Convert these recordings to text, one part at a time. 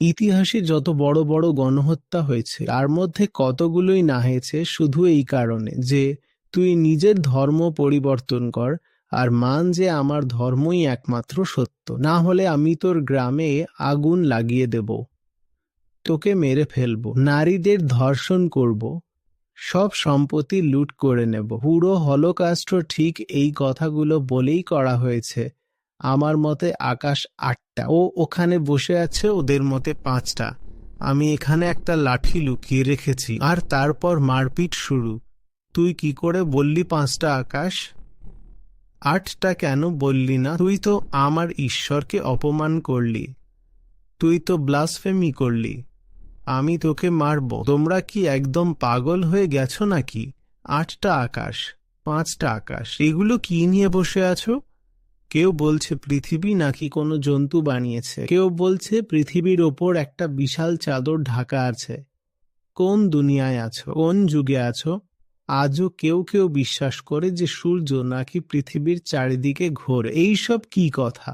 ইতিহাসে যত বড় বড় গণহত্যা হয়েছে তার মধ্যে কতগুলোই না হয়েছে শুধু এই কারণে যে তুই নিজের ধর্ম পরিবর্তন কর আর মান যে আমার ধর্মই একমাত্র সত্য, না হলে আমি তোর গ্রামে আগুন লাগিয়ে দেব, তোকে মেরে ফেলবো, নারীদের ধর্ষণ করব, সব সম্পত্তি লুট করে নেব। পুরো হলোকাস্ট ঠিক এই কথাগুলো বলেই করা হয়েছে। আমার মতে আকাশ 8টা, ও ওখানে বসে আছে ওদের মতে 5টা, আমি এখানে একটা লাঠি লুকিয়ে রেখেছি, আর তারপর মারপিট শুরু। তুই কি করে বললি 5টা আকাশ? 8টা কেন বললি না? তুই তো আমার ঈশ্বরকে অপমান করলি, তুই তো ব্লাসফেমি করলি। আমি তোকে মারব। তোমরা কি একদম পাগল হয়ে গেছো নাকি? 8টা আকাশ, 5টা আকাশ, এগুলো কি নিয়ে বসে আছো? কেউ বলছে পৃথিবী নাকি কোনো জন্তু বানিয়েছে, কেউ বলছে পৃথিবীর ওপর একটা বিশাল চাদর ঢাকা আছে। কোন দুনিয়ায় আছো? কোন যুগে আছো? আজও কেউ কেউ বিশ্বাস করে যে সূর্য নাকি পৃথিবীর চারিদিকে ঘোরে। এইসব কি কথা?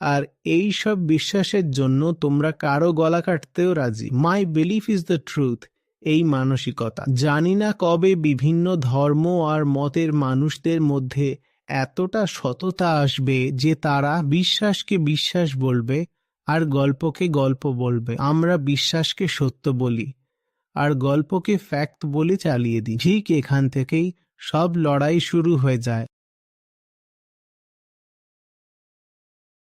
আর এই সব বিশ্বাসের জন্য তোমরা কারো গলা কাটতেও রাজি। মাই বিলিফ ইজ দ্য ট্রুথ, এই মানসিকতা। জানি না কবে বিভিন্ন ধর্ম আর মতের মানুষদের মধ্যে এতটা সততা আসবে যে তারা বিশ্বাসকে বিশ্বাস বলবে আর গল্পকে গল্প বলবে। আমরা বিশ্বাসকে সত্য বলি আর গল্পকে ফ্যাক্ট বলে চালিয়ে দিই। ঠিক এখান থেকেই সব লড়াই শুরু হয়ে যায়।